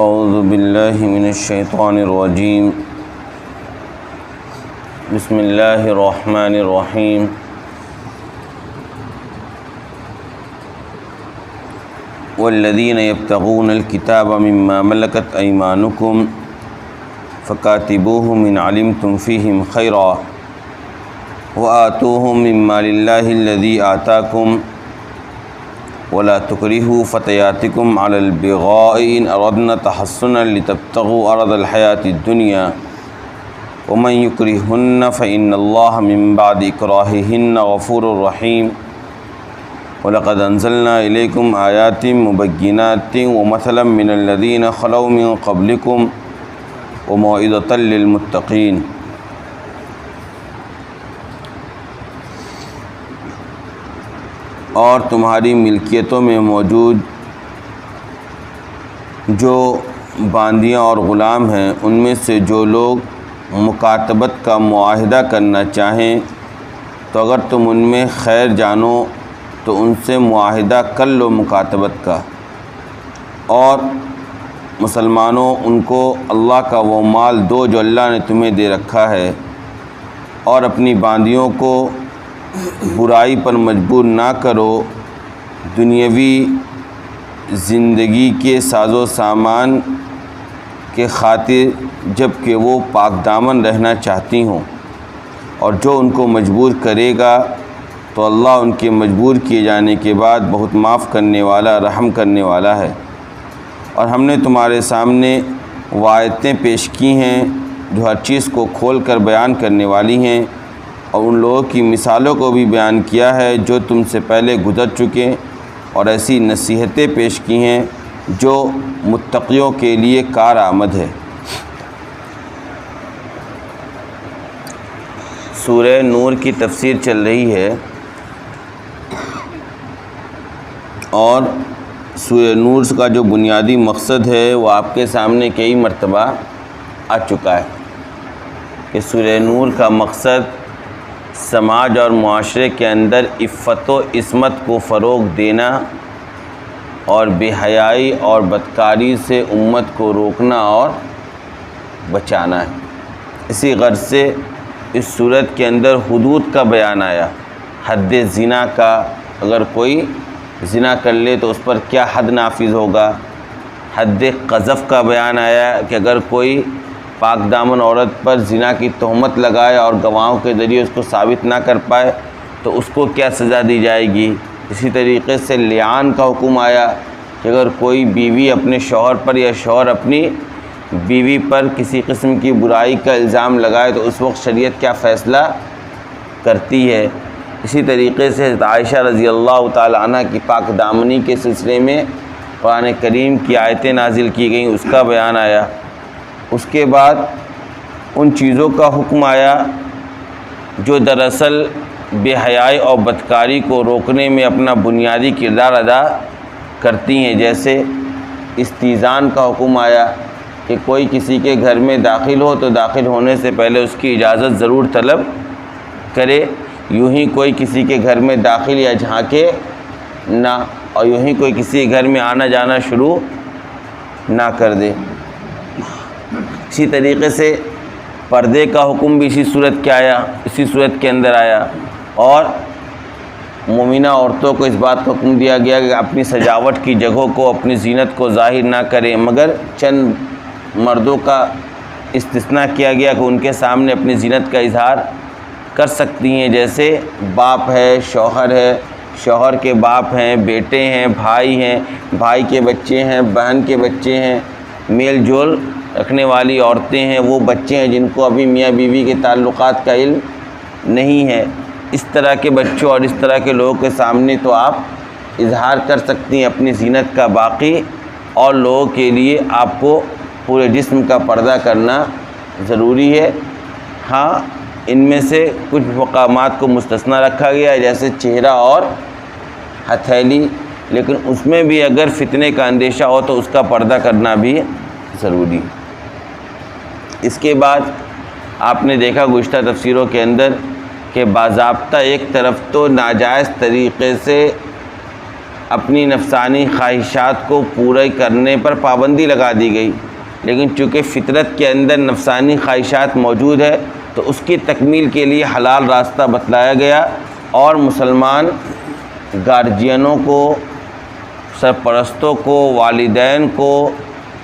اعوذ باللہ من الشیطان الرجیم بسم اللہ الرحمن الرحیم والذین یبتغون الکتاب مما ملکت ایمانکم فکاتبوہم ان علمتم فیہم خیرا وآتوہم مما للہ الذی آتاکم ولا تکرہوا فتیاتکم علی البغاء ان اردنا تحصنا لتبتغوا عرض الحیاۃ الدنیا ومن یکرہن فإن اللہ من بعد اکراہہن غفور رحیم وَلَقَدْ أَنزَلْنَا إِلَيْكُمْ آيَاتٍ مُبَيِّنَاتٍ وَمَثَلًا مِّنَ الَّذِينَ خَلَوْا مِن قَبْلِكُمْ وَمَوْعِظَةً لِّلْمُتَّقِينَ۔ اور تمہاری ملکیتوں میں موجود جو باندیاں اور غلام ہیں ان میں سے جو لوگ مکاتبت کا معاہدہ کرنا چاہیں تو اگر تم ان میں خیر جانو تو ان سے معاہدہ کر لو مکاتبت کا، اور مسلمانوں ان کو اللہ کا وہ مال دو جو اللہ نے تمہیں دے رکھا ہے، اور اپنی باندیوں کو برائی پر مجبور نہ کرو دنیاوی زندگی کے ساز و سامان کے خاطر جب کہ وہ پاک دامن رہنا چاہتی ہوں، اور جو ان کو مجبور کرے گا تو اللہ ان کے مجبور کیے جانے کے بعد بہت معاف کرنے والا رحم کرنے والا ہے۔ اور ہم نے تمہارے سامنے وہ آیتیں پیش کی ہیں جو ہر چیز کو کھول کر بیان کرنے والی ہیں، اور ان لوگوں کی مثالوں کو بھی بیان کیا ہے جو تم سے پہلے گزر چکے، اور ایسی نصیحتیں پیش کی ہیں جو متقیوں کے لیے کارآمد ہے۔ سورہ نور کی تفسیر چل رہی ہے، اور سورہ نور کا جو بنیادی مقصد ہے وہ آپ کے سامنے کئی مرتبہ آ چکا ہے کہ سورہ نور کا مقصد سماج اور معاشرے کے اندر عفت و عصمت کو فروغ دینا اور بے حیائی اور بدکاری سے امت کو روکنا اور بچانا ہے۔ اسی غرض سے اس صورت کے اندر حدود کا بیان آیا، حد زنا کا، اگر کوئی زنا کر لے تو اس پر کیا حد نافذ ہوگا۔ حد قذف کا بیان آیا کہ اگر کوئی پاک دامن عورت پر زنا کی تہمت لگائے اور گواہوں کے ذریعے اس کو ثابت نہ کر پائے تو اس کو کیا سزا دی جائے گی۔ اسی طریقے سے لعان کا حکم آیا کہ اگر کوئی بیوی اپنے شوہر پر یا شوہر اپنی بیوی پر کسی قسم کی برائی کا الزام لگائے تو اس وقت شریعت کیا فیصلہ کرتی ہے۔ اسی طریقے سے عائشہ رضی اللہ تعالی عنہ کی پاک دامنی کے سلسلے میں قرآن کریم کی آیتیں نازل کی گئیں، اس کا بیان آیا۔ اس کے بعد ان چیزوں کا حکم آیا جو دراصل بے حیائی اور بدکاری کو روکنے میں اپنا بنیادی کردار ادا کرتی ہیں، جیسے استئذان کا حکم آیا کہ کوئی کسی کے گھر میں داخل ہو تو داخل ہونے سے پہلے اس کی اجازت ضرور طلب کرے، یوں ہی کوئی کسی کے گھر میں داخل یا جھانکے نہ، اور یوں ہی کوئی کسی گھر میں آنا جانا شروع نہ کر دے۔ اسی طریقے سے پردے کا حکم بھی اسی صورت کے اندر آیا، اور مومنہ عورتوں کو اس بات کا حکم دیا گیا کہ اپنی سجاوٹ کی جگہوں کو، اپنی زینت کو ظاہر نہ کریں، مگر چند مردوں کا استثناء کیا گیا کہ ان کے سامنے اپنی زینت کا اظہار کر سکتی ہیں، جیسے باپ ہے، شوہر ہے، شوہر کے باپ ہیں، بیٹے ہیں، بھائی ہیں، بھائی کے بچے ہیں، بہن کے بچے ہیں، میل جول رکھنے والی عورتیں ہیں، وہ بچے ہیں جن کو ابھی میاں بیوی کے تعلقات کا علم نہیں ہے۔ اس طرح کے بچوں اور اس طرح کے لوگوں کے سامنے تو آپ اظہار کر سکتی ہیں اپنی زینت کا، باقی اور لوگوں کے لیے آپ کو پورے جسم کا پردہ کرنا ضروری ہے۔ ہاں، ان میں سے کچھ مقامات کو مستثنیٰ رکھا گیا ہے جیسے چہرہ اور ہتھیلی، لیکن اس میں بھی اگر فتنے کا اندیشہ ہو تو اس کا پردہ کرنا بھی ضروری ہے۔ اس کے بعد آپ نے دیکھا گزشتہ تفسیروں کے اندر کہ باضابطہ ایک طرف تو ناجائز طریقے سے اپنی نفسانی خواہشات کو پورے کرنے پر پابندی لگا دی گئی، لیکن چونکہ فطرت کے اندر نفسانی خواہشات موجود ہے تو اس کی تکمیل کے لیے حلال راستہ بتلایا گیا، اور مسلمان گارجینوں کو، سرپرستوں کو، والدین کو،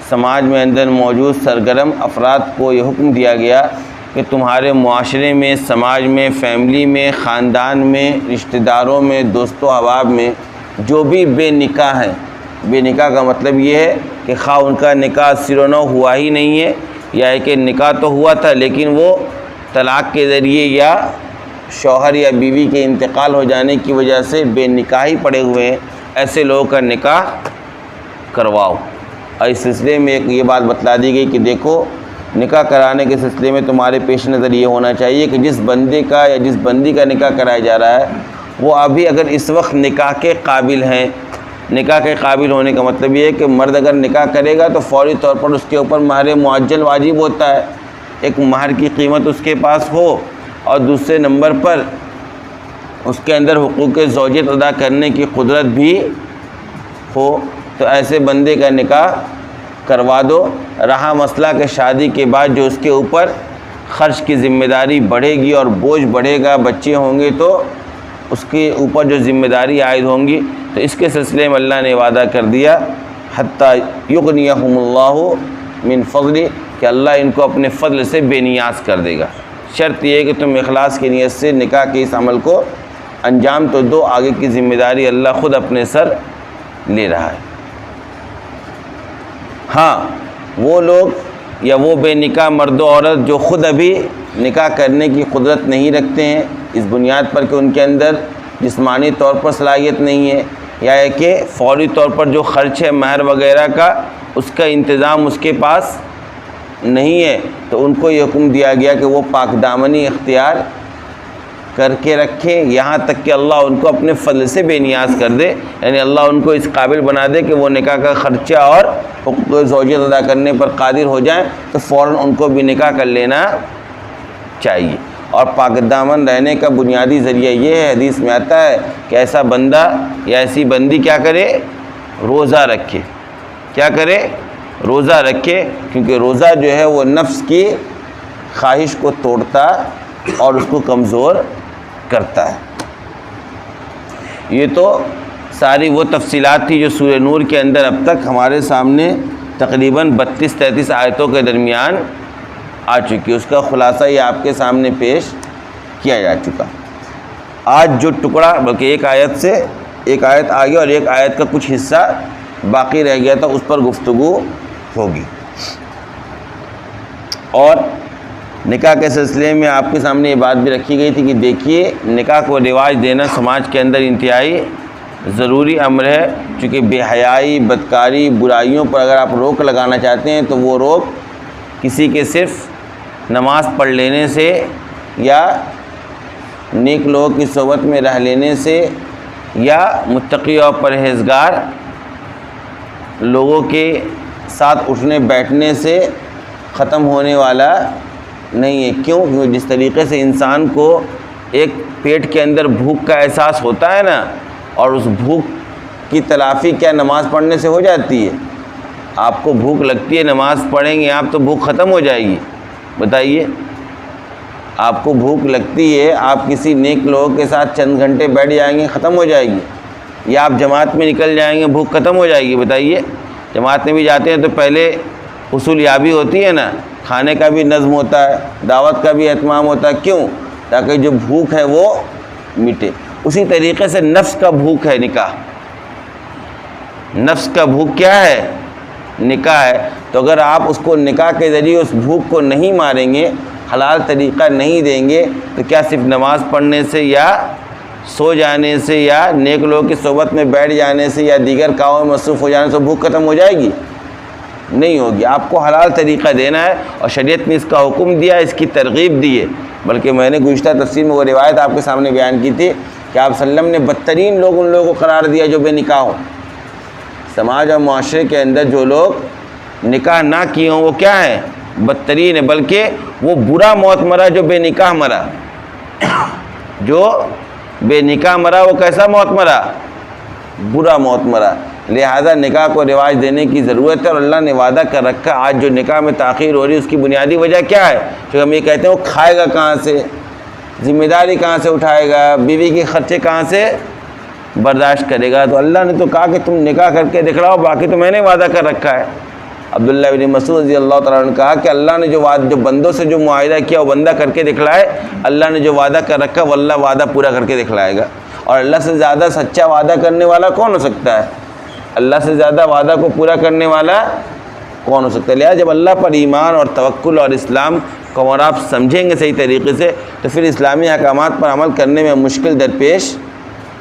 سماج میں اندر موجود سرگرم افراد کو یہ حکم دیا گیا کہ تمہارے معاشرے میں، سماج میں، فیملی میں، خاندان میں، رشتہ داروں میں، دوست و احباب میں جو بھی بے نکاح ہیں، بے نکاح کا مطلب یہ ہے کہ خواہ ان کا نکاح سر و نو ہوا ہی نہیں ہے، یا ہے کہ نکاح تو ہوا تھا لیکن وہ طلاق کے ذریعے یا شوہر یا بیوی کے انتقال ہو جانے کی وجہ سے بے نکاحی پڑے ہوئے ہیں، ایسے لوگوں کا نکاح کرواؤ۔ اور اس سلسلے میں ایک یہ بات بتلا دی گئی کہ دیکھو، نکاح کرانے کے سلسلے میں تمہارے پیش نظر یہ ہونا چاہیے کہ جس بندے کا یا جس بندی کا نکاح کرایا جا رہا ہے وہ ابھی اگر اس وقت نکاح کے قابل ہیں۔ نکاح کے قابل ہونے کا مطلب یہ ہے کہ مرد اگر نکاح کرے گا تو فوری طور پر اس کے اوپر مہر معجل واجب ہوتا ہے، ایک مہر کی قیمت اس کے پاس ہو، اور دوسرے نمبر پر اس کے اندر حقوق زوجیت ادا کرنے کی قدرت بھی ہو، تو ایسے بندے کا نکاح کروا دو۔ رہا مسئلہ کہ شادی کے بعد جو اس کے اوپر خرچ کی ذمہ داری بڑھے گی اور بوجھ بڑھے گا، بچے ہوں گے تو اس کے اوپر جو ذمہ داری عائد ہوں گی، تو اس کے سلسلے میں اللہ نے وعدہ کر دیا حتیٰ یغنیہم اللہ من فضل، کہ اللہ ان کو اپنے فضل سے بے نیاز کر دے گا۔ شرط یہ ہے کہ تم اخلاص کی نیت سے نکاح کے اس عمل کو انجام تو دو، آگے کی ذمہ داری اللہ خود اپنے سر لے رہا ہے۔ ہاں وہ لوگ یا وہ بے نکاح مرد و عورت جو خود ابھی نکاح کرنے کی قدرت نہیں رکھتے ہیں، اس بنیاد پر کہ ان کے اندر جسمانی طور پر صلاحیت نہیں ہے، یا ہے کہ فوری طور پر جو خرچ ہے مہر وغیرہ کا اس کا انتظام اس کے پاس نہیں ہے، تو ان کو یہ حکم دیا گیا کہ وہ پاک دامنی اختیار کر کے رکھیں، یہاں تک کہ اللہ ان کو اپنے فضل سے بے نیاز کر دے، یعنی اللہ ان کو اس قابل بنا دے کہ وہ نکاح کا خرچہ اور حقوق زوجیت ادا کرنے پر قادر ہو جائیں، تو فوراً ان کو بھی نکاح کر لینا چاہیے۔ اور پاک دامن رہنے کا بنیادی ذریعہ یہ ہے، حدیث میں آتا ہے کہ ایسا بندہ یا ایسی بندی کیا کرے؟ روزہ رکھے۔ کیا کرے؟ روزہ رکھے، کیونکہ روزہ جو ہے وہ نفس کی خواہش کو توڑتا اور اس کو کمزور کرتا ہے۔ یہ تو ساری وہ تفصیلات تھی جو سورہ نور کے اندر اب تک ہمارے سامنے تقریباً 32-33 آیتوں کے درمیان آ چکی، اس کا خلاصہ یہ آپ کے سامنے پیش کیا جا چکا۔ آج جو ٹکڑا، بلکہ ایک آیت سے ایک آیت آگے اور ایک آیت کا کچھ حصہ باقی رہ گیا تھا، اس پر گفتگو ہوگی۔ اور نکاح کے سلسلے میں آپ کے سامنے یہ بات بھی رکھی گئی تھی کہ دیکھیے، نکاح کو رواج دینا سماج کے اندر انتہائی ضروری امر ہے، چونکہ بے حیائی، بدکاری، برائیوں پر اگر آپ روک لگانا چاہتے ہیں تو وہ روک کسی کے صرف نماز پڑھ لینے سے یا نیک لوگوں کی صحبت میں رہ لینے سے یا متقی اور پرہیزگار لوگوں کے ساتھ اٹھنے بیٹھنے سے ختم ہونے والا نہیں ہے۔ کیوں؟ کیونکہ جس طریقے سے انسان کو ایک پیٹ کے اندر بھوک کا احساس ہوتا ہے نا، اور اس بھوک کی تلافی کیا نماز پڑھنے سے ہو جاتی ہے؟ آپ کو بھوک لگتی ہے، نماز پڑھیں گے آپ تو بھوک ختم ہو جائے گی۔ بتائیے، آپ کو بھوک لگتی ہے، آپ کسی نیک لوگوں کے ساتھ چند گھنٹے بیٹھ جائیں گے، ختم ہو جائے گی، یا آپ جماعت میں نکل جائیں گے، بھوک ختم ہو جائے گی۔ بتائیے، جماعت میں بھی جاتے ہیں تو پہلے حصول یابی ہوتی ہے نا، کھانے کا بھی نظم ہوتا ہے، دعوت کا بھی اہتمام ہوتا ہے، کیوں؟ تاکہ جو بھوک ہے وہ مٹے۔ اسی طریقے سے نفس کا بھوک ہے نکاح، نفس کا بھوک کیا ہے؟ نکاح ہے۔ تو اگر آپ اس کو نکاح کے ذریعے اس بھوک کو نہیں ماریں گے، حلال طریقہ نہیں دیں گے، تو کیا صرف نماز پڑھنے سے یا سو جانے سے یا نیک لوگوں کی صحبت میں بیٹھ جانے سے یا دیگر کاموں میں مصروف ہو جانے سے بھوک ختم ہو جائے گی؟ نہیں ہوگی۔ آپ کو حلال طریقہ دینا ہے، اور شریعت نے اس کا حکم دیا، اس کی ترغیب دی ہے۔ بلکہ میں نے گزشتہ تفسیر میں وہ روایت آپ کے سامنے بیان کی تھی کہ آپ صلی اللہ علیہ وسلم نے بدترین لوگ ان لوگوں کو قرار دیا جو بے نکاح ہوں۔ سماج اور معاشرے کے اندر جو لوگ نکاح نہ کیے ہوں وہ کیا ہیں؟ بدترین ہے، بلکہ وہ برا موت مرا جو بے نکاح مرا۔ جو بے نکاح مرا وہ کیسا موت مرا؟ برا موت مرا. لہذا نکاح کو رواج دینے کی ضرورت ہے, اور اللہ نے وعدہ کر رکھا. آج جو نکاح میں تاخیر ہو رہی ہے اس کی بنیادی وجہ کیا ہے؟ جو ہم یہ کہتے ہیں وہ کھائے گا کہاں سے, ذمہ داری کہاں سے اٹھائے گا, بیوی کے خرچے کہاں سے برداشت کرے گا. تو اللہ نے تو کہا کہ تم نکاح کر کے دکھلاؤ, باقی تو میں نے وعدہ کر رکھا ہے. عبداللہ بن مسعود رضی اللہ تعالیٰ عنہ نے کہا کہ اللہ نے جو بندوں سے جو معاہدہ کیا وہ بندہ کر کے دکھلائے, اللہ نے جو وعدہ کر رکھا وہ اللہ وعدہ پورا کر کے دکھلائے گا. اور اللہ سے زیادہ سچا وعدہ کرنے والا کون ہو سکتا ہے؟ اللہ سے زیادہ وعدہ کو پورا کرنے والا کون ہو سکتا ہے؟ لہٰذا جب اللہ پر ایمان اور توکل اور اسلام کو اور آپ سمجھیں گے صحیح طریقے سے تو پھر اسلامی احکامات پر عمل کرنے میں مشکل درپیش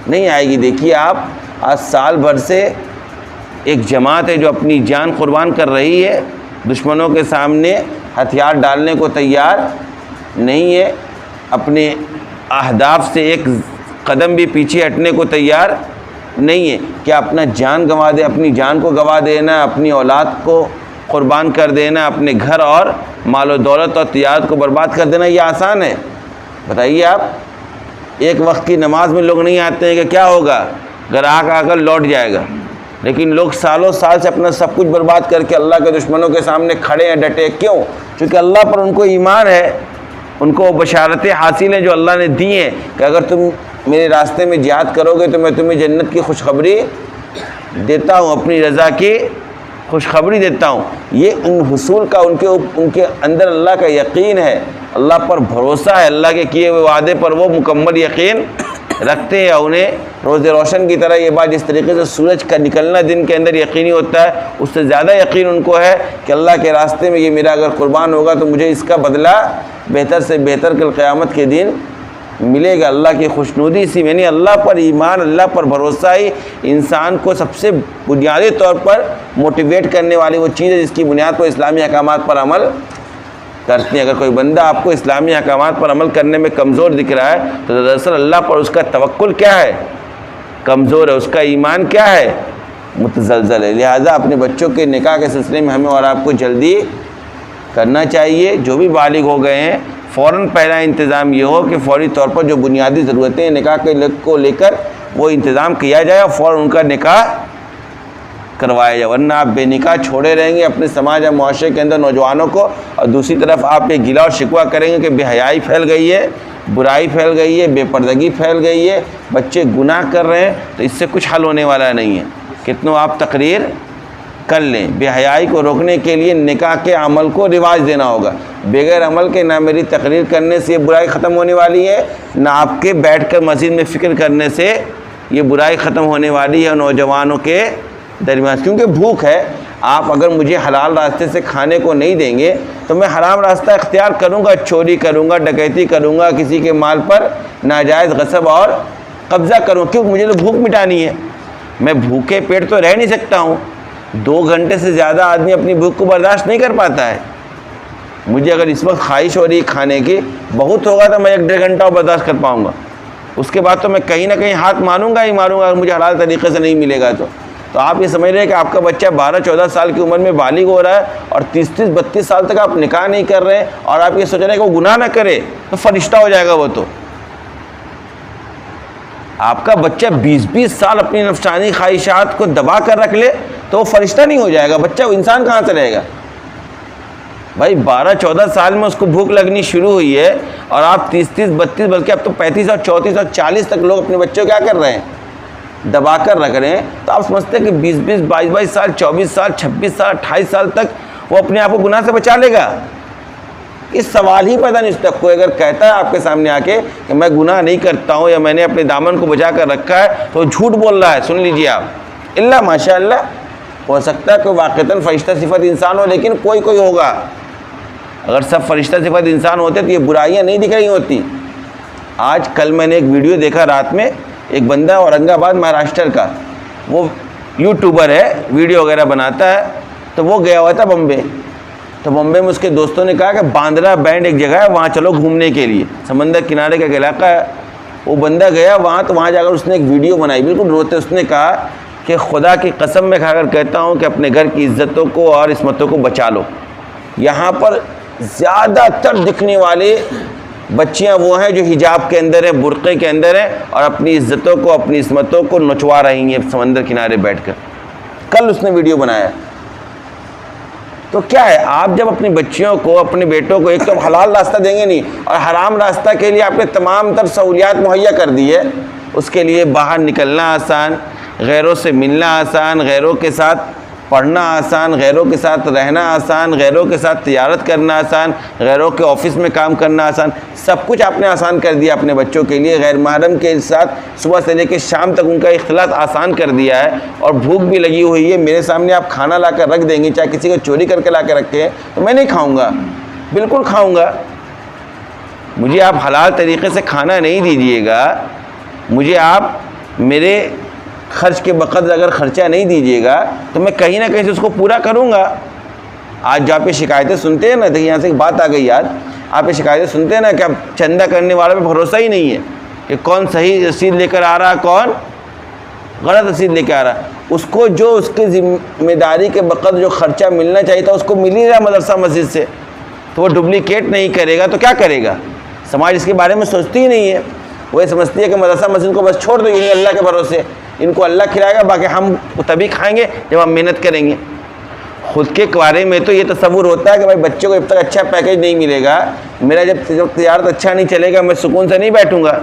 نہیں آئے گی. دیکھیے آپ آج سال بھر سے ایک جماعت ہے جو اپنی جان قربان کر رہی ہے, دشمنوں کے سامنے ہتھیار ڈالنے کو تیار نہیں ہے, اپنے اہداف سے ایک قدم بھی پیچھے ہٹنے کو تیار نہیں ہے. کیا اپنا جان گنوا دے, اپنی جان کو گنوا دینا, اپنی اولاد کو قربان کر دینا, اپنے گھر اور مال و دولت اور تجارت کو برباد کر دینا یہ آسان ہے؟ بتائیے آپ. ایک وقت کی نماز میں لوگ نہیں آتے ہیں کہ کیا ہوگا, گراہک آ کر لوٹ جائے گا, لیکن لوگ سالوں سال سے اپنا سب کچھ برباد کر کے اللہ کے دشمنوں کے سامنے کھڑے ہیں ڈٹے. کیوں؟ چونکہ اللہ پر ان کو ایمان ہے, ان کو بشارتیں حاصل ہیں جو اللہ نے دی ہیں کہ اگر تم میرے راستے میں جہاد کرو گے تو میں تمہیں جنت کی خوشخبری دیتا ہوں, اپنی رضا کی خوشخبری دیتا ہوں. یہ ان حصول کا ان کے اندر اللہ کا یقین ہے, اللہ پر بھروسہ ہے, اللہ کے کیے ہوئے وعدے پر وہ مکمل یقین رکھتے ہیں. انہیں روز روشن کی طرح یہ بات جس طریقے سے سورج کا نکلنا دن کے اندر یقینی ہوتا ہے, اس سے زیادہ یقین ان کو ہے کہ اللہ کے راستے میں یہ میرا اگر قربان ہوگا تو مجھے اس کا بدلہ بہتر سے بہتر کل قیامت کے دن ملے گا. اللہ کی خوشنودی سی یعنی اللہ پر ایمان, اللہ پر بھروسہ ہی انسان کو سب سے بنیادی طور پر موٹیویٹ کرنے والی وہ چیز ہے جس کی بنیاد پر اسلامی احکامات پر عمل کرتے ہیں. اگر کوئی بندہ آپ کو اسلامی احکامات پر عمل کرنے میں کمزور دکھ رہا ہے تو دراصل اللہ پر اس کا توکل کیا ہے؟ کمزور ہے. اس کا ایمان کیا ہے؟ متزلزل ہے. لہٰذا اپنے بچوں کے نکاح کے سلسلے میں ہمیں اور آپ کو جلدی کرنا چاہیے. جو بھی بالغ ہو گئے ہیں فوراً پہلا انتظام یہ ہو کہ فوری طور پر جو بنیادی ضرورتیں ہیں نکاح کے کو لے کر وہ انتظام کیا جائے اور فوراً ان کا نکاح کروایا جائے, ورنہ آپ بے نکاح چھوڑے رہیں گے اپنے سماج اور معاشرے کے اندر نوجوانوں کو, اور دوسری طرف آپ یہ گلا اور شکوہ کریں گے کہ بے حیائی پھیل گئی ہے, برائی پھیل گئی ہے, بے پردگی پھیل گئی ہے, بچے گناہ کر رہے ہیں. تو اس سے کچھ حل ہونے والا نہیں ہے. کتنوں آپ تقریر کر لیں, بے حیائی کو روکنے کے لیے نکاح کے عمل کو رواج دینا ہوگا. بغیر عمل کے نہ میری تقریر کرنے سے یہ برائی ختم ہونے والی ہے, نہ آپ کے بیٹھ کر مسجد میں فکر کرنے سے یہ برائی ختم ہونے والی ہے نوجوانوں کے درمیان. کیونکہ بھوک ہے. آپ اگر مجھے حلال راستے سے کھانے کو نہیں دیں گے تو میں حرام راستہ اختیار کروں گا, چوری کروں گا, ڈکیتی کروں گا, کسی کے مال پر ناجائز غصب اور قبضہ کروں. کیوں؟ مجھے تو بھوک مٹانی ہے. میں بھوکے پیٹ تو رہ نہیں سکتا ہوں. 2 گھنٹے سے زیادہ آدمی اپنی بھوک کو برداشت نہیں کر پاتا ہے. مجھے اگر اس وقت خواہش ہو رہی ہے کھانے کی, بہت ہوگا تو میں 1-1.5 گھنٹہ برداشت کر پاؤں گا. اس کے بعد تو میں کہیں نہ کہیں ہاتھ ماروں گا ہی ماروں گا اگر مجھے حلال طریقے سے نہیں ملے گا. تو آپ یہ سمجھ رہے ہیں کہ آپ کا بچہ 12-14 سال کی عمر میں بالغ ہو رہا ہے اور 30-32 سال تک آپ نکاح نہیں کر رہے ہیں, اور آپ یہ سوچ رہے ہیں کہ وہ گناہ نہ کرے تو فرشتہ ہو جائے گا. وہ تو آپ کا بچہ 20-20 سال اپنی نفسانی خواہشات کو دبا کر رکھ لے تو وہ فرشتہ نہیں ہو جائے گا. بچہ وہ انسان کہاں سے رہے گا بھائی؟ 12-14 سال میں اس کو بھوک لگنی شروع ہوئی ہے, اور آپ 30-32 بلکہ اب تو 35 اور 34 اور 40 تک لوگ اپنے بچوں کیا کر رہے ہیں؟ دبا کر رکھ رہے ہیں. تو آپ سمجھتے ہیں کہ 20-20, 22-22 سال, 24 سال, 26 سال, 28 سال تک وہ اپنے آپ کو گناہ سے بچا لے گا؟ اس سوال ہی پیدا نہیں. اس تک کوئی اگر کہتا ہے آپ کے سامنے آ کے کہ میں گناہ نہیں کرتا ہوں یا میں نے اپنے دامن کو بچا کر رکھا ہے, تو جھوٹ بول رہا ہے. سن لیجیے آپ, اللہ ماشاء اللہ ہو سکتا ہے کہ واقعتاً فرشتہ صفت انسان ہو, لیکن کوئی ہوگا. اگر سب فرشتہ صفت انسان ہوتے تو یہ برائیاں نہیں دکھ رہی ہوتی. آج کل میں نے ایک ویڈیو دیکھا رات میں, ایک بندہ اورنگ آباد مہاراشٹر کا, وہ یوٹیوبر ہے, ویڈیو وغیرہ بناتا ہے. تو وہ گیا ہوا تھا بمبے. تو بمبے میں اس کے دوستوں نے کہا کہ باندرا بینڈ ایک جگہ ہے, وہاں چلو گھومنے کے لیے, سمندر کنارے کا علاقہ ہے. وہ بندہ گیا وہاں, تو وہاں جا کر اس نے ایک ویڈیو بنائی بالکل روتے. اس نے کہا کہ خدا کی قسم میں کھا کر کہتا ہوں کہ اپنے گھر کی عزتوں کو اور عصمتوں کو بچا لو. یہاں پر زیادہ تر دکھنے والے بچیاں وہ ہیں جو حجاب کے اندر ہیں، برقعے کے اندر ہیں، اور اپنی عزتوں کو، اپنی عصمتوں کو نچوا رہی ہیں سمندر کنارے بیٹھ کر. کل اس نے ویڈیو بنایا. تو کیا ہے، آپ جب اپنی بچیوں کو، اپنے بیٹوں کو ایک تو حلال راستہ دیں گے نہیں، اور حرام راستہ کے لیے آپ نے تمام تر سہولیات مہیا کر دی ہے. اس کے لیے باہر نکلنا آسان، غیروں سے ملنا آسان، غیروں کے ساتھ پڑھنا آسان، غیروں کے ساتھ رہنا آسان، غیروں کے ساتھ تجارت کرنا آسان، غیروں کے آفس میں کام کرنا آسان، سب کچھ آپ نے آسان کر دیا اپنے بچوں کے لیے. غیر محرم کے ساتھ صبح سے لے کے شام تک ان کا اختلاط آسان کر دیا ہے. اور بھوک بھی لگی ہوئی ہے، میرے سامنے آپ کھانا لا کر رکھ دیں گے، چاہے کسی کو چوری کر کے لا کے رکھے تو میں نہیں کھاؤں گا، بالکل کھاؤں گا. مجھے آپ حلال طریقے سے کھانا نہیں دیجیے گا، مجھے آپ میرے خرچ کے بقدر اگر خرچہ نہیں دیجیے گا تو میں کہیں نہ کہیں سے اس کو پورا کروں گا. آج جو آپ یہ شکایتیں سنتے ہیں نا، دیکھیے یہاں سے ایک بات آ گئی یاد، آپ یہ شکایتیں سنتے ہیں نا کہ اب چندہ کرنے والوں پہ بھروسہ ہی نہیں ہے کہ کون صحیح رسید لے کر آ رہا، کون غلط رسید لے کے آ رہا. اس کو جو اس کی ذمہ داری کے بقدر جو خرچہ ملنا چاہیے تھا اس کو مل ہی رہا مدرسہ مسجد سے، تو وہ ڈپلیکیٹ نہیں کرے گا تو کیا کرے گا؟ سماج اس کے بارے میں سوچتی ہی نہیں ہے. وہ یہ سمجھتی ہے کہ مدرسہ مسجد کو بس چھوڑ دو، یہ اللہ کے بھروسے، ان کو اللہ کھلائے گا، باقی ہم تبھی کھائیں گے جب ہم محنت کریں گے. خود کے بارے میں تو یہ تصور ہوتا ہے کہ بھائی بچوں کو جب تک اچھا پیکیج نہیں ملے گا، میرا جب تجارت اچھا نہیں چلے گا، میں سکون سے نہیں بیٹھوں گا.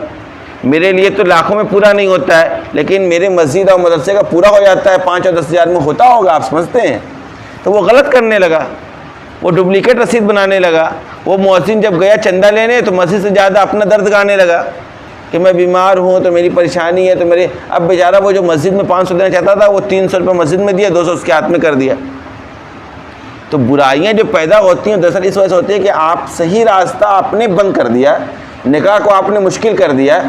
میرے لیے تو لاکھوں میں پورا نہیں ہوتا ہے، لیکن میرے مسجد اور مدرسے کا پورا ہو جاتا ہے، 5 اور 10 ہزار میں ہوتا ہوگا، آپ سمجھتے ہیں. تو وہ غلط کرنے لگا، وہ ڈپلیکیٹ رسید بنانے لگا. وہ مؤذن جب گیا چندہ لینے تو مسجد سے زیادہ اپنا درد گانے لگا کہ میں بیمار ہوں تو میری پریشانی ہے تو میرے. اب بیچارہ وہ جو مسجد میں 500 دینا چاہتا تھا وہ 300 روپے مسجد میں دیا، 200 اس کے ہاتھ میں کر دیا. تو برائیاں جو پیدا ہوتی ہیں دراصل اس وجہ سے ہوتی ہے کہ آپ صحیح راستہ آپ نے بند کر دیا، نکاح کو آپ نے مشکل کر دیا.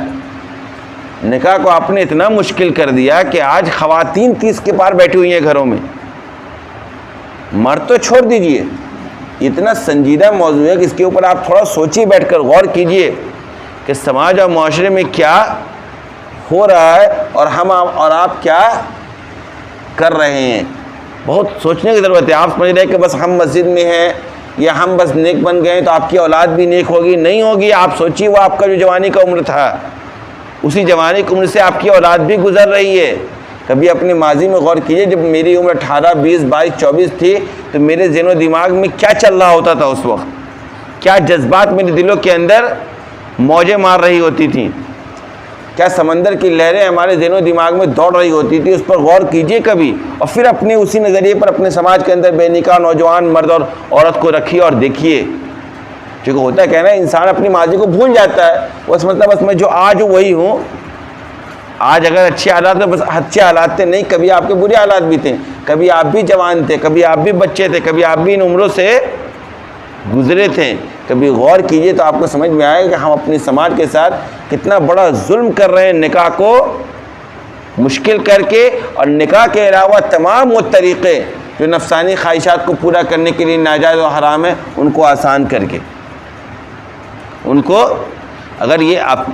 نکاح کو آپ نے اتنا مشکل کر دیا کہ آج خواتین 30 کے پار بیٹھی ہوئی ہیں گھروں میں. مرد تو چھوڑ دیجئے، اتنا سنجیدہ موضوع ہے کہ اس کے اوپر آپ تھوڑا سوچیے، بیٹھ کر غور کیجئے کہ سماج اور معاشرے میں کیا ہو رہا ہے اور ہم اور آپ کیا کر رہے ہیں. بہت سوچنے کی ضرورت ہے. آپ سمجھ رہے ہیں کہ بس ہم مسجد میں ہیں یا ہم بس نیک بن گئے تو آپ کی اولاد بھی نیک ہوگی. نہیں ہوگی. آپ سوچیے وہ آپ کا جو جوانی کا عمر تھا، اسی جوانی کی عمر سے آپ کی اولاد بھی گزر رہی ہے. کبھی اپنے ماضی میں غور کیجئے، جب میری عمر 18 20 22 24 تھی تو میرے ذہن و دماغ میں کیا چل رہا ہوتا تھا اس وقت، کیا جذبات میرے دلوں کے اندر موجیں مار رہی ہوتی تھیں، کیا سمندر کی لہریں ہمارے ذہن و دماغ میں دوڑ رہی ہوتی تھی. اس پر غور کیجئے کبھی، اور پھر اپنے اسی نظریے پر اپنے سماج کے اندر بے نکاح نوجوان مرد اور عورت کو رکھیے اور دیکھیے. کیونکہ ہوتا ہے کہنا ہے انسان اپنی ماضی کو بھول جاتا ہے. وہ سمجھتا ہے بس میں جو آج ہوں وہی ہوں. آج اگر اچھے حالات میں بس اچھے حالات تھے، نہیں، کبھی آپ کے برے حالات بھی تھے، کبھی آپ بھی جوان تھے، کبھی آپ بھی بچے تھے، کبھی آپ بھی ان عمروں سے گزرے تھے. کبھی غور کیجئے تو آپ کو سمجھ میں آئے گا کہ ہم اپنی سماج کے ساتھ کتنا بڑا ظلم کر رہے ہیں نکاح کو مشکل کر کے، اور نکاح کے علاوہ تمام وہ طریقے جو نفسانی خواہشات کو پورا کرنے کے لیے ناجائز و حرام ہے ان کو آسان کر کے. ان کو اگر یہ آپ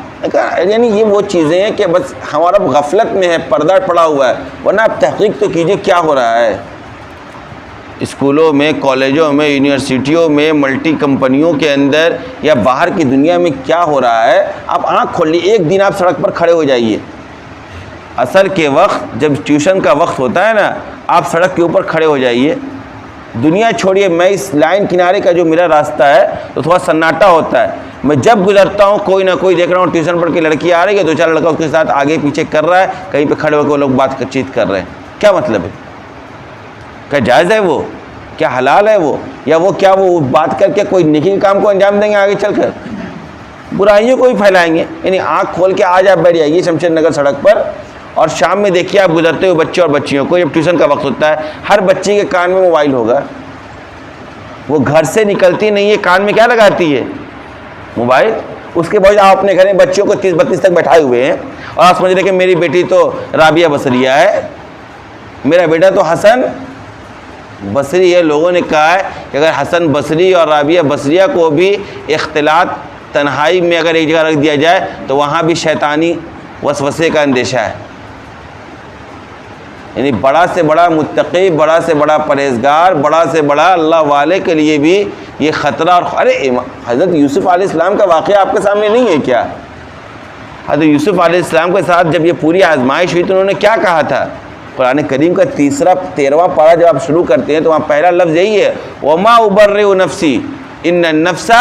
یعنی یہ وہ چیزیں ہیں کہ بس ہمارا غفلت میں ہے، پردہ پڑا ہوا ہے. ورنہ آپ تحقیق تو کیجئے کیا ہو رہا ہے اسکولوں میں، کالجوں میں، یونیورسٹیوں میں، ملٹی کمپنیوں کے اندر یا باہر کی دنیا میں کیا ہو رہا ہے. آپ آنکھ کھول لیے، ایک دن آپ سڑک پر کھڑے ہو جائیے، عصر کے وقت جب ٹیوشن کا وقت ہوتا ہے نا، آپ سڑک کے اوپر کھڑے ہو جائیے. دنیا چھوڑیے، میں اس لائن کنارے کا جو میرا راستہ ہے تو تھوڑا سناٹا ہوتا ہے. میں جب گزرتا ہوں کوئی نہ کوئی دیکھ رہا ہوں، ٹیوشن پڑھ کے لڑکی آ رہی ہے، 2 4 لڑکا اس کے ساتھ آگے پیچھے کر رہا ہے، کہیں پہ کھڑے ہو کے وہ لوگ بات چیت کر رہے ہیں. کیا مطلب ہے؟ کیا جائز ہے وہ؟ کیا حلال ہے وہ؟ یا وہ کیا وہ بات کر کے کوئی نیکی کام کو انجام دیں گے آگے چل کر؟ برائیوں کو بھی پھیلائیں گے. یعنی آنکھ کھول کے آج آپ بیٹھ جائیے شمشیر نگر سڑک پر، اور شام میں دیکھیے آپ گزرتے ہوئے بچے اور بچیوں کو. جب ٹیوشن کا وقت ہوتا ہے ہر بچی کے کان میں موبائل ہوگا. وہ گھر سے نکلتی نہیں ہے، کان میں کیا لگاتی ہے؟ موبائل. اس کے بعد آپ اپنے گھر میں بچوں کو 30 32 تک بیٹھائے ہوئے ہیں، اور آپ سمجھ رہے کہ میری بیٹی تو رابعہ بصریہ ہے، میرا بیٹا تو حسن بصری ہے. لوگوں نے کہا ہے کہ اگر حسن بصری اور رابعہ بصریہ کو بھی اختلاط تنہائی میں اگر ایک جگہ رکھ دیا جائے تو وہاں بھی شیطانی وسوسے کا اندیشہ ہے. یعنی بڑا سے بڑا متقی، بڑا سے بڑا پرہیزگار، بڑا سے بڑا اللہ والے کے لیے بھی یہ خطرہ اور ارے حضرت یوسف علیہ السلام کا واقعہ آپ کے سامنے نہیں ہے کیا؟ حضرت یوسف علیہ السلام کے ساتھ جب یہ پوری آزمائش ہوئی تو انہوں نے کیا کہا تھا؟ قرآن کریم کا 13واں پارہ جب آپ شروع کرتے ہیں تو وہاں پہلا لفظ یہی ہے وَمَا أُبَرِّئُ نَفْسِي إِنَّ النَّفْسَ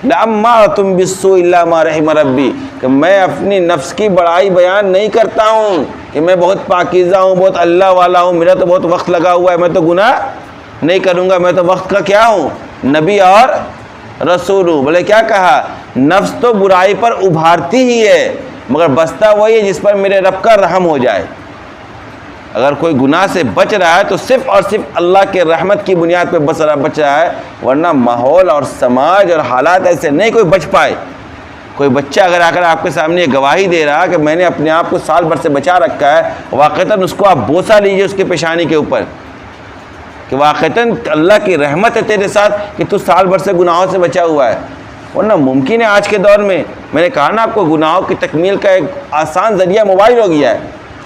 لَأَمَّارَةٌ بِالسُّوءِ إِلَّا مَا رَحِمَ رَبِّي، کہ میں اپنی نفس کی بڑائی بیان نہیں کرتا ہوں کہ میں بہت پاکیزہ ہوں، بہت اللہ والا ہوں، میرا تو بہت وقت لگا ہوا ہے، میں تو گناہ نہیں کروں گا، میں تو وقت کا کیا ہوں؟ نبی اور رسول ہوں۔ بولے کیا کہا؟ نفس تو برائی پر ابھارتی ہی ہے مگر بستا وہی ہے جس پر میرے رب کا رحم ہو جائے۔ اگر کوئی گناہ سے بچ رہا ہے تو صرف اور صرف اللہ کے رحمت کی بنیاد پہ بچ رہا ہے، ورنہ ماحول اور سماج اور حالات ایسے نہیں کوئی بچ پائے۔ کوئی بچہ اگر آ کر آپ کے سامنے یہ گواہی دے رہا کہ میں نے اپنے آپ کو سال بھر سے بچا رکھا ہے، واقعتاً اس کو آپ بوسہ لیجئے اس کے پیشانی کے اوپر کہ واقعتاً اللہ کی رحمت ہے تیرے ساتھ کہ تو سال بھر سے گناہوں سے بچا ہوا ہے۔ ورنہ ممکن ہے آج کے دور میں نے کہا نا آپ کو گناہوں کی تکمیل کا ایک آسان ذریعہ موبائل ہو گیا ہے،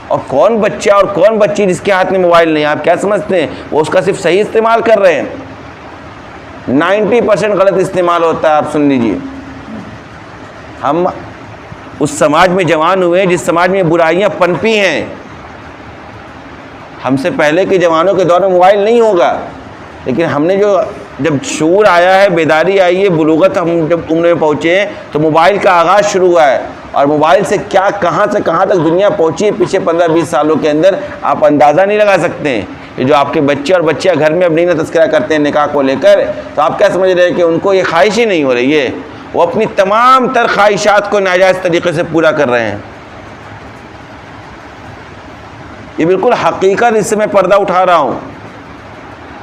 اور کون بچہ اور کون بچی جس کے ہاتھ میں موبائل نہیں ہے آپ کیا سمجھتے ہیں وہ اس کا صرف صحیح استعمال کر رہے ہیں؟ 90% غلط استعمال ہوتا ہے۔ آپ سن لیجئے، ہم اس سماج میں جوان ہوئے جس سماج میں برائیاں پنپی ہیں۔ ہم سے پہلے کے جوانوں کے دور میں موبائل نہیں ہوگا، لیکن ہم نے جب شعور آیا ہے، بیداری آئی ہے، بلوغت ہم جب عمر میں پہنچے ہیں تو موبائل کا آغاز شروع ہوا ہے، اور موبائل سے کہاں سے کہاں تک دنیا پہنچی ہے پیچھے 15-20 سالوں کے اندر آپ اندازہ نہیں لگا سکتے ہیں۔ یہ جو آپ کے بچے اور بچیاں گھر میں اب نہیں تذکرہ کرتے ہیں نکاح کو لے کر، تو آپ کیا سمجھ رہے ہیں کہ ان کو یہ خواہش ہی نہیں ہو رہی ہے؟ وہ اپنی تمام تر خواہشات کو ناجائز طریقے سے پورا کر رہے ہیں۔ یہ بالکل حقیقت، اس سے میں پردہ اٹھا رہا ہوں،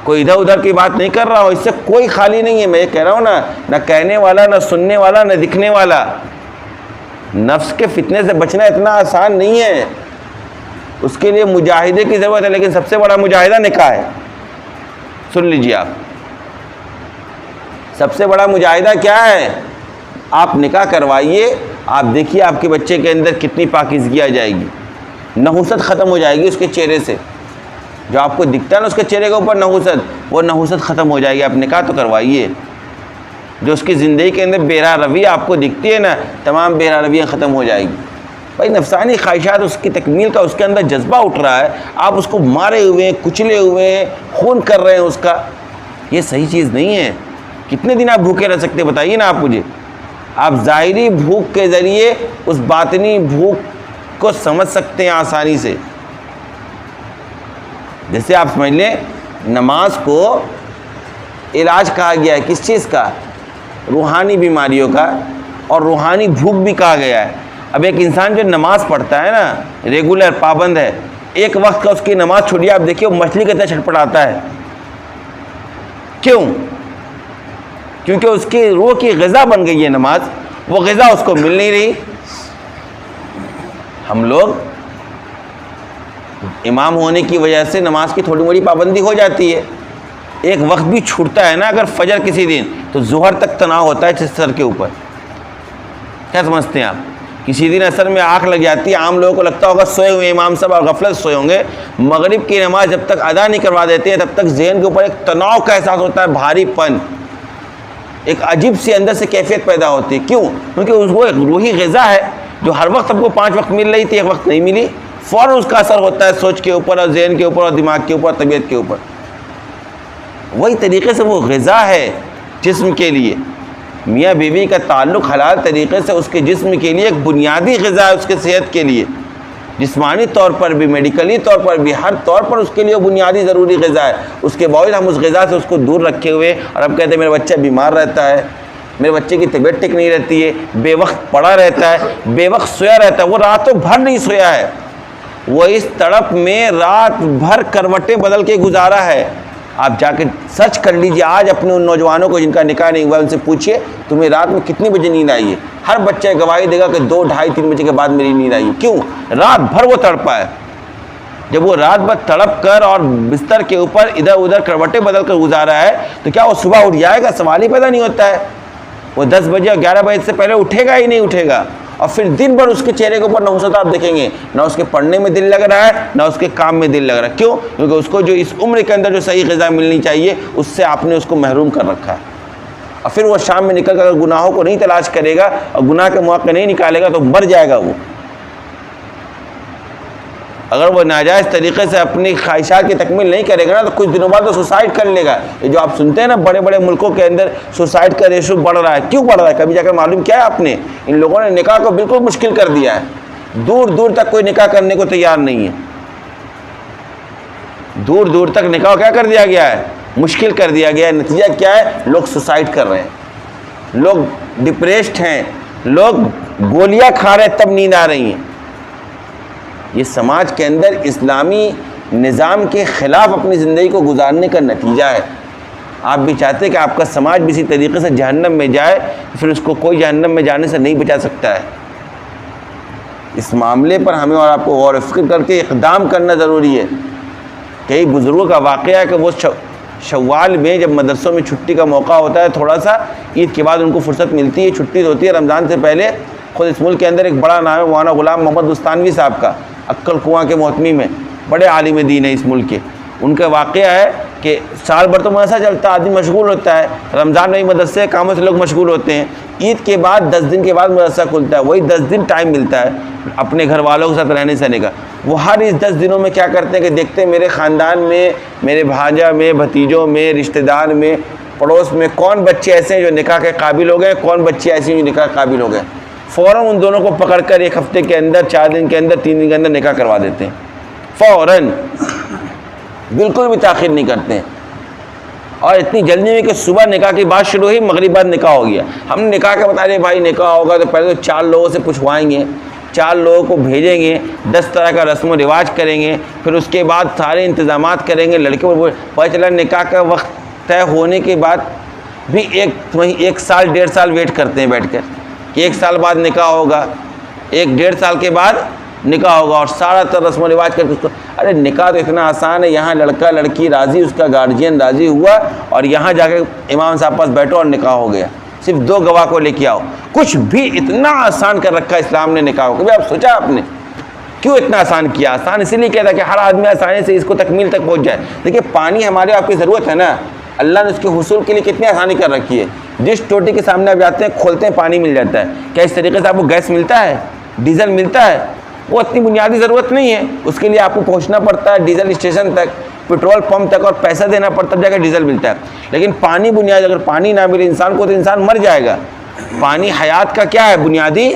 کوئی ادھر ادھر کی بات نہیں کر رہا ہوں، اس سے کوئی خالی نہیں ہے۔ میں یہ کہہ رہا ہوں نا، نہ کہنے والا، نہ سننے والا، نہ دکھنے والا۔ نفس کے فتنے سے بچنا اتنا آسان نہیں ہے، اس کے لیے مجاہدے کی ضرورت ہے، لیکن سب سے بڑا مجاہدہ نکاح ہے۔ سن لیجیے آپ، سب سے بڑا مجاہدہ کیا ہے؟ آپ نکاح کروائیے، آپ دیکھیے آپ کے بچے کے اندر کتنی پاکیزگی آ جائے گی، نحوست ختم ہو جائے گی اس کے چہرے سے۔ جو آپ کو دکھتا ہے نا اس کے چہرے کے اوپر نحوست، وہ نحوست ختم ہو جائے گی۔ آپ نکاح تو کروائیے۔ جو اس کی زندگی کے اندر بے راہ روی آپ کو دکھتی ہے نا، تمام بے راہ رویاں ختم ہو جائے گی۔ بھائی نفسانی خواہشات اس کی تکمیل کا اس کے اندر جذبہ اٹھ رہا ہے، آپ اس کو مارے ہوئے ہیں، کچلے ہوئے ہیں، خون کر رہے ہیں اس کا، یہ صحیح چیز نہیں ہے۔ کتنے دن آپ بھوکے رہ سکتے بتائیے نا آپ مجھے؟ آپ ظاہری بھوک کے ذریعے اس باطنی بھوک کو سمجھ سکتے ہیں آسانی سے۔ جیسے آپ سمجھ لیں نماز کو علاج کہا گیا ہے، کس چیز کا؟ روحانی بیماریوں کا، اور روحانی بھوک بھی کہا گیا ہے۔ اب ایک انسان جو نماز پڑھتا ہے نا، ریگولر پابند ہے، ایک وقت کا اس کی نماز چھوڑیے، آپ دیکھیے وہ مچھلی کتنا چھٹپٹاتا ہے۔ کیوں؟ کیونکہ اس کی روح کی غذا بن گئی ہے نماز، وہ غذا اس کو مل نہیں رہی۔ ہم لوگ امام ہونے کی وجہ سے نماز کی تھوڑی موڑی پابندی ہو جاتی ہے، ایک وقت بھی چھوٹتا ہے نا، اگر فجر کسی دن تو ظہر تک تناؤ ہوتا ہے سر کے اوپر۔ کیا سمجھتے ہیں آپ؟ کسی دن اثر میں آنکھ لگ جاتی ہے، عام لوگوں کو لگتا ہوگا سوئے ہوئے امام صاحب اور غفلت سوئے ہوں گے، مغرب کی نماز جب تک ادا نہیں کروا دیتے ہیں تب تک ذہن کے اوپر ایک تناؤ کا احساس ہوتا ہے، بھاری پن، ایک عجیب سی اندر سے کیفیت پیدا ہوتی ہے۔ کیوں؟ کیونکہ وہ ایک روحی غذا ہے جو ہر وقت ہم کو 5 وقت مل رہی تھی، ایک وقت نہیں ملی، فوراً اس کا اثر ہوتا ہے سوچ کے اوپر اور ذہن کے اوپر اور دماغ کے اوپر، طبیعت کے اوپر۔ وہی طریقے سے وہ غذا ہے جسم کے لیے۔ میاں بیوی کا تعلق حلال طریقے سے اس کے جسم کے لیے ایک بنیادی غذا ہے، اس کے صحت کے لیے، جسمانی طور پر بھی، میڈیکلی طور پر بھی، ہر طور پر اس کے لیے بنیادی ضروری غذا ہے۔ اس کے باوجود ہم اس غذا سے اس کو دور رکھے ہوئے، اور اب کہتے ہیں میرا بچہ بیمار رہتا ہے، میرے بچے کی طبیعت ٹھیک نہیں رہتی ہے، بے وقت پڑا رہتا ہے، بے وقت سویا رہتا ہے۔ وہ راتوں بھر نہیں سویا ہے، وہ اس تڑپ میں رات بھر کروٹیں بدل کے گزارا ہے۔ آپ جا کے سرچ کر لیجئے آج اپنے ان نوجوانوں کو جن کا نکاح نہیں ہوا، ان سے پوچھئے تمہیں رات میں کتنی بجے نیند آئی ہے؟ ہر بچہ گواہی دے گا کہ 2, 2:30, 3 بجے کے بعد میری نیند آئی ہے۔ کیوں؟ رات بھر وہ تڑپا ہے۔ جب وہ رات بھر تڑپ کر اور بستر کے اوپر ادھر ادھر کروٹیں بدل کر گزارا ہے تو کیا وہ صبح اٹھ جائے گا؟ سوال ہی پیدا نہیں ہوتا ہے۔ وہ 10 بجے اور 11 بجے سے پہلے اٹھے گا ہی نہیں اٹھے گا، اور پھر دن بھر اس کے چہرے کے اوپر نحوست آپ دیکھیں گے، نہ اس کے پڑھنے میں دل لگ رہا ہے، نہ اس کے کام میں دل لگ رہا ہے۔ کیوں؟ کیونکہ اس کو جو اس عمر کے اندر جو صحیح غذا ملنی چاہیے اس سے آپ نے اس کو محروم کر رکھا ہے۔ اور پھر وہ شام میں نکل کر اگر گناہوں کو نہیں تلاش کرے گا اور گناہ کے مواقع نہیں نکالے گا تو مر جائے گا وہ. اگر وہ ناجائز طریقے سے اپنی خواہشات کی تکمیل نہیں کرے گا نا تو کچھ دنوں بعد وہ سوسائڈ کر لے گا. یہ جو آپ سنتے ہیں نا بڑے بڑے ملکوں کے اندر سوسائڈ کا ریشو بڑھ رہا ہے, کیوں بڑھ رہا ہے؟ کبھی جا کر معلوم کیا ہے آپ نے؟ ان لوگوں نے نکاح کو بالکل مشکل کر دیا ہے. دور دور تک کوئی نکاح کرنے کو تیار نہیں ہے. دور دور تک نکاح کیا کر دیا گیا ہے؟ مشکل کر دیا گیا ہے. نتیجہ کیا ہے؟ لوگ سوسائڈ کر رہے ہیں, لوگ ڈپریسڈ ہیں, لوگ گولیاں کھا رہے ہیں تب نیند آ رہی ہیں. یہ سماج کے اندر اسلامی نظام کے خلاف اپنی زندگی کو گزارنے کا نتیجہ ہے. آپ بھی چاہتے ہیں کہ آپ کا سماج بھی اسی طریقے سے جہنم میں جائے, پھر اس کو کوئی جہنم میں جانے سے نہیں بچا سکتا ہے. اس معاملے پر ہمیں اور آپ کو غور و فکر کر کے اقدام کرنا ضروری ہے. کئی بزرگوں کا واقعہ ہے کہ وہ شوال میں جب مدرسوں میں چھٹی کا موقع ہوتا ہے, تھوڑا سا عید کے بعد ان کو فرصت ملتی ہے, چھٹی ہوتی ہے رمضان سے پہلے. خود اس ملک کے اندر ایک بڑا نام ہے مولانا غلام محمد بستانوی صاحب کا, عقل کنواں کے محتمی میں, بڑے عالم دین ہے اس ملک کے. ان کا واقعہ ہے کہ سال بھر تو مدرسہ چلتا ہے, آدمی مشغول ہوتا ہے, رمضان میں مدرسے کاموں سے لوگ مشغول ہوتے ہیں. عید کے بعد 10 دن کے بعد مدرسہ کھلتا ہے, وہی 10 دن ٹائم ملتا ہے اپنے گھر والوں کے ساتھ رہنے سہنے کا. وہ ہر اس 10 دنوں میں کیا کرتے ہیں کہ دیکھتے ہیں میرے خاندان میں, میرے بھانجا میں, بھتیجوں میں, رشتہ دار میں, پڑوس میں کون بچے ایسے ہیں جو نکاح کے قابل ہو گئے, کون بچے ایسے ہیں جو نکاح کے قابل ہو گئے. فوراً ان دونوں کو پکڑ کر ایک ہفتے کے اندر, 4 دن کے اندر, 3 دن کے اندر نکاح کروا دیتے ہیں فوراً, بالکل بھی تاخیر نہیں کرتے ہیں. اور اتنی جلدی میں کہ صبح نکاح کی بات شروع ہوئی, مغرب بعد نکاح ہو گیا. ہم نے نکاح کا بتا رہے بھائی نکاح ہوگا تو پہلے تو 4 لوگوں سے پوچھوائیں گے, 4 لوگوں کو بھیجیں گے, 10 طرح کا رسم و رواج کریں گے, پھر اس کے بعد سارے انتظامات کریں گے. لڑکے کو پتہ چلا نکاح کا وقت طے ہونے کے بعد بھی 1 سال 1.5 سال ویٹ کرتے ہیں بیٹھ کر کہ 1 سال بعد نکاح ہوگا, 1.5 سال کے بعد نکاح ہوگا, اور سارا تر رسم و رواج کر کے اس کو. ارے نکاح تو اتنا آسان ہے, یہاں لڑکا لڑکی راضی, اس کا گارجین راضی ہوا, اور یہاں جا کے امام صاحب پاس بیٹھو اور نکاح ہو گیا. صرف 2 گواہ کو لے کے آؤ. کچھ بھی اتنا آسان کر رکھا اسلام نے نکاح کو. کبھی آپ سوچا آپ نے کیوں اتنا آسان کیا؟ آسان اسی لیے کیا تھا کہ ہر آدمی آسانی سے اس کو تکمیل تک پہنچ جائے. دیکھیے پانی ہمارے آپ کی ضرورت ہے نا, اللہ نے اس کے حصول کے لیے کتنی آسانی کر رکھی ہے. جس ٹوٹی کے سامنے آپ جاتے ہیں کھولتے ہیں پانی مل جاتا ہے. کیا اس طریقے سے آپ کو گیس ملتا ہے, ڈیزل ملتا ہے؟ وہ اتنی بنیادی ضرورت نہیں ہے. اس کے لیے آپ کو پہنچنا پڑتا ہے ڈیزل اسٹیشن تک, پیٹرول پمپ تک, اور پیسہ دینا پڑتا ہے, جا کے ڈیزل ملتا ہے. لیکن پانی بنیادی, اگر پانی نہ ملے انسان کو تو انسان مر جائے گا. پانی حیات کا کیا ہے؟ بنیادی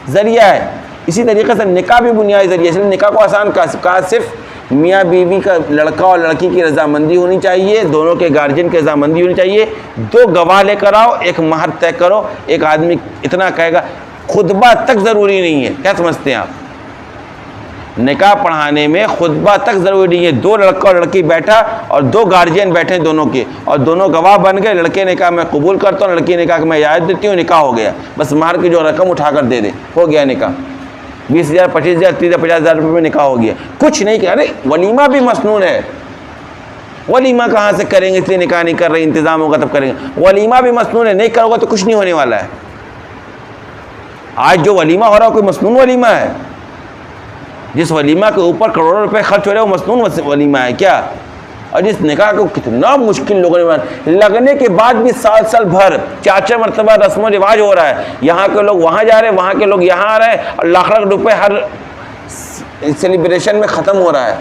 ذریعہ ہے. اسی طریقے سے نکاح بھی بنیادی ذریعہ ہے. اس لیے نکاح کو آسان کہا, صرف میاں بیوی کا, لڑکا اور لڑکی کی رضامندی ہونی چاہیے, دونوں کے گارجین کی رضامندی ہونی چاہیے, 2 گواہ لے کر آؤ, ایک مہر طے کرو. ایک آدمی اتنا کہے گا, خطبہ تک ضروری نہیں ہے. کیا سمجھتے ہیں آپ؟ نکاح پڑھانے میں خطبہ تک ضروری نہیں ہے. 2 لڑکا اور لڑکی بیٹھا اور 2 گارجین بیٹھے دونوں کے, اور دونوں گواہ بن گئے. لڑکے نے کہا میں قبول کرتا ہوں, لڑکی نے کہا کہ میں اجازت دیتی ہوں, نکاح ہو گیا. بس مہر کی جو رقم اٹھا کر دے دے, ہو گیا نکاح. 20,000 25,000 30,000 50,000 روپے میں نکاح ہو گیا. کچھ نہیں کیا. ارے ولیمہ بھی مسنون ہے. ولیمہ کہاں سے کریں گے؟ اس لیے نکاح نہیں کر رہے, انتظام ہوگا تب کریں گے. ولیمہ بھی مسنون ہے, نہیں کرو گا تو کچھ نہیں ہونے والا ہے. آج جو ولیمہ ہو رہا ہے کوئی مسنون ولیمہ ہے؟ جس ولیمہ کے اوپر کروڑوں روپے خرچ ہو رہے ہیں وہ مسنون ولیمہ ہے کیا؟ اور جس نکاح کو کتنا مشکل لوگوں نے لگنے کے بعد بھی سال بھر 4 مرتبہ رسم و رواج ہو رہا ہے. یہاں کے لوگ وہاں جا رہے ہیں, وہاں کے لوگ یہاں آ رہے ہیں, اور لاکھ روپے ہر سیلیبریشن میں ختم ہو رہا ہے.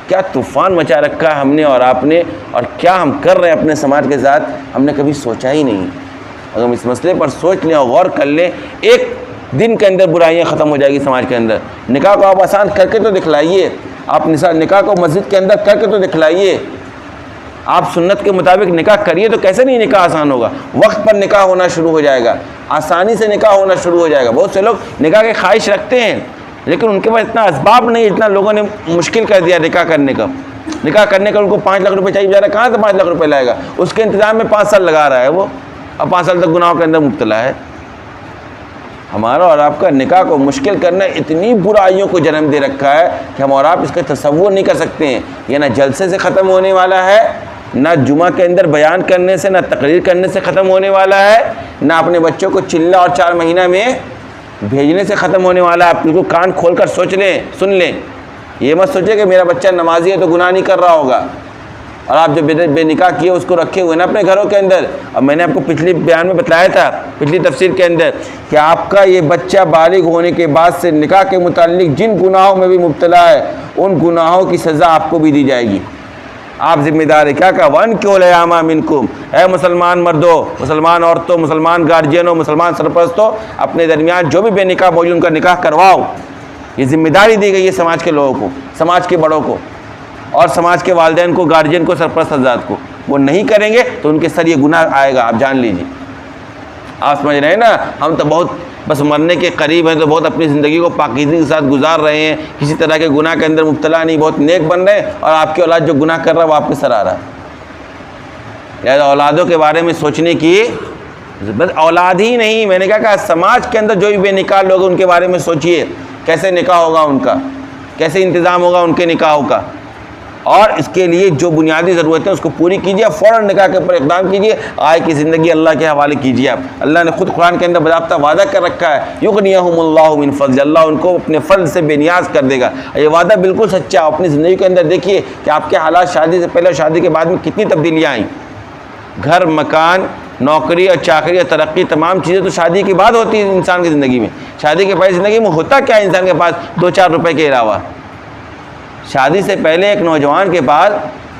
کیا طوفان مچا رکھا ہے ہم نے اور آپ نے, اور کیا ہم کر رہے ہیں اپنے سماج کے ساتھ, ہم نے کبھی سوچا ہی نہیں. اگر ہم اس مسئلے پر سوچ لیں اور غور کر لیں, ایک دن کے اندر برائیاں ختم ہو جائے گی سماج کے اندر. نکاح کو آپ آسان کر کے تو دکھلائیے, آپ نکاح کو مسجد کے اندر کر کے تو دکھلائیے. آپ سنت کے مطابق نکاح کریے تو کیسے نہیں نکاح آسان ہوگا. وقت پر نکاح ہونا شروع ہو جائے گا, آسانی سے نکاح ہونا شروع ہو جائے گا. بہت سے لوگ نکاح کی خواہش رکھتے ہیں لیکن ان کے پاس اتنا اسباب نہیں, اتنا لوگوں نے مشکل کر دیا نکاح کرنے کا. نکاح کرنے کا ان کو 5 لاکھ روپے چاہیے, بیچارہ کہاں سے 5 لاکھ روپے لائے گا؟ اس کے انتظام میں 5 سال لگا رہا ہے وہ, اور 5 سال تک گناہوں کے اندر مبتلا ہے. ہمارا اور آپ کا نکاح کو مشکل کرنا اتنی برائیوں کو جنم دے رکھا ہے کہ ہم اور آپ اس کا تصور نہیں کر سکتے ہیں. یہ نہ جلسے سے ختم ہونے والا ہے, نہ جمعہ کے اندر بیان کرنے سے, نہ تقریر کرنے سے ختم ہونے والا ہے, نہ اپنے بچوں کو چلہ اور 4 مہینہ میں بھیجنے سے ختم ہونے والا ہے. آپ بالکل کان کھول کر سوچ لیں, سن لیں. یہ مت سوچیں کہ میرا بچہ نمازی ہے تو گناہ نہیں کر رہا ہوگا. اور آپ جو بے نکاح کیے اس کو رکھے ہوئے نا اپنے گھروں کے اندر. اور میں نے آپ کو پچھلی بیان میں بتلایا تھا، پچھلی تفسیر کے اندر، کہ آپ کا یہ بچہ بالغ ہونے کے بعد سے نکاح کے متعلق جن گناہوں میں بھی مبتلا ہے ان گناہوں کی سزا آپ کو بھی دی جائے گی. آپ ذمہ دار ہے. کیا کہا؟ وَأَنكِحُوا الْأَيَامَ مِنكُمْ، اے مسلمان مردوں، مسلمان عورتوں، مسلمان گارجینوں، مسلمان سرپرستوں، اپنے درمیان جو بھی بے نکاح موجود ان کا نکاح کرواؤ. یہ ذمہ داری دی گئی ہے سماج کے لوگوں کو، سماج کے بڑوں کو، اور سماج کے والدین کو، گارجین کو، سرپرست حضرات کو. وہ نہیں کریں گے تو ان کے سر یہ گناہ آئے گا، آپ جان لیجیے. آپ سمجھ رہے ہیں نا؟ ہم تو بہت بس مرنے کے قریب ہیں، تو بہت اپنی زندگی کو پاکیزگی کے ساتھ گزار رہے ہیں، کسی طرح کے گناہ کے اندر مبتلا نہیں، بہت نیک بن رہے ہیں، اور آپ کی اولاد جو گناہ کر رہا ہے وہ آپ کے سر آ رہا ہے. لہٰذا اولادوں کے بارے میں سوچنے کی، بس اولاد ہی نہیں، میں نے کہا سماج کے اندر جو بھی بے نکاح لوگ ہیں ان کے بارے میں سوچیے، کیسے نکاح ہوگا ان کا، کیسے انتظام ہوگا ان کے نکاحوں کا. اور اس کے لیے جو بنیادی ضرورتیں اس کو پوری کیجیے، فوراً نکاح کے اوپر اقدام کیجیے، آئے کی زندگی اللہ کے حوالے کیجیے. آپ اللہ نے خود قرآن کے اندر باضابطہ وعدہ کر رکھا ہے، یغنیہم اللہ من فضل، اللہ ان کو اپنے فضل سے بے نیاز کر دے گا. یہ وعدہ بالکل سچا ہے. اپنی زندگی کے اندر دیکھیے کہ آپ کے حالات شادی سے پہلے اور شادی کے بعد میں کتنی تبدیلیاں آئیں. گھر، مکان، نوکری اور چاکری اور ترقی، تمام چیزیں تو شادی کے بعد ہوتی ہیں انسان کی زندگی میں. شادی کے پہلے زندگی میں ہوتا کیا ہے انسان کے پاس 2-4 روپے کے علاوہ؟ شادی سے پہلے ایک نوجوان کے پاس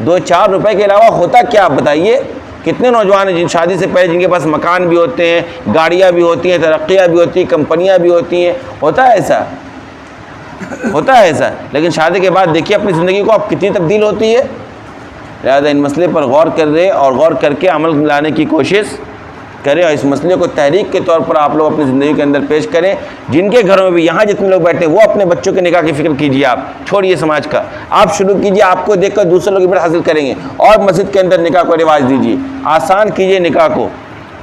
2-4 روپے کے علاوہ ہوتا کیا؟ آپ بتائیے. کتنے نوجوان ہیں جن شادی سے پہلے جن کے پاس مکان بھی ہوتے ہیں، گاڑیاں بھی ہوتی ہیں، ترقیاں بھی ہوتی ہیں، کمپنیاں بھی ہوتی ہیں. ہوتا ہے ایسا؟ ہوتا ہے ایسا؟ لیکن شادی کے بعد دیکھیے اپنی زندگی کو اب کتنی تبدیل ہوتی ہے. لہٰذا ان مسئلے پر غور کر رہے اور غور کر کے عمل لانے کی کوشش کریں، اور اس مسئلے کو تحریک کے طور پر آپ لوگ اپنی زندگی کے اندر پیش کریں. جن کے گھروں میں بھی یہاں جتنے لوگ بیٹھے ہیں وہ اپنے بچوں کے نکاح کی فکر کیجیے. آپ چھوڑیے سماج کا، آپ شروع کیجیے. آپ کو دیکھ کر دوسرے لوگ عبرت حاصل کریں گے. اور مسجد کے اندر نکاح کو رواج دیجیے، آسان کیجیے نکاح کو.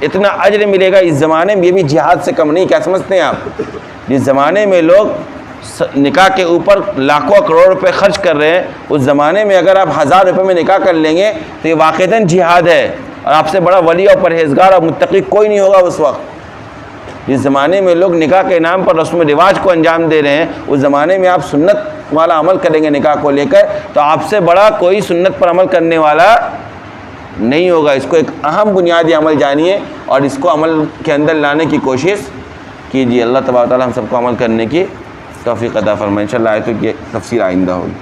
اتنا اجر ملے گا اس زمانے میں، یہ بھی جہاد سے کم نہیں. کیا سمجھتے ہیں آپ؟ جس زمانے میں لوگ نکاح کے اوپر لاکھوں کروڑ روپے خرچ کر رہے ہیں، اس زمانے میں اگر آپ 1000 روپے میں نکاح کر لیں گے تو یہ واقعتاً جہاد ہے. اور آپ سے بڑا ولی اور پرہیزگار اور متقی کوئی نہیں ہوگا اس وقت. جس زمانے میں لوگ نکاح کے نام پر رسم و رواج کو انجام دے رہے ہیں، اس زمانے میں آپ سنت والا عمل کریں گے نکاح کو لے کر، تو آپ سے بڑا کوئی سنت پر عمل کرنے والا نہیں ہوگا. اس کو ایک اہم بنیادی عمل جانیے اور اس کو عمل کے اندر لانے کی کوشش کیجیے. اللہ تبارک و تعالی ہم سب کو عمل کرنے کی توفیق عطا فرمائے. انشاءاللہ آیتوں کی تفسیر آئندہ ہوگی.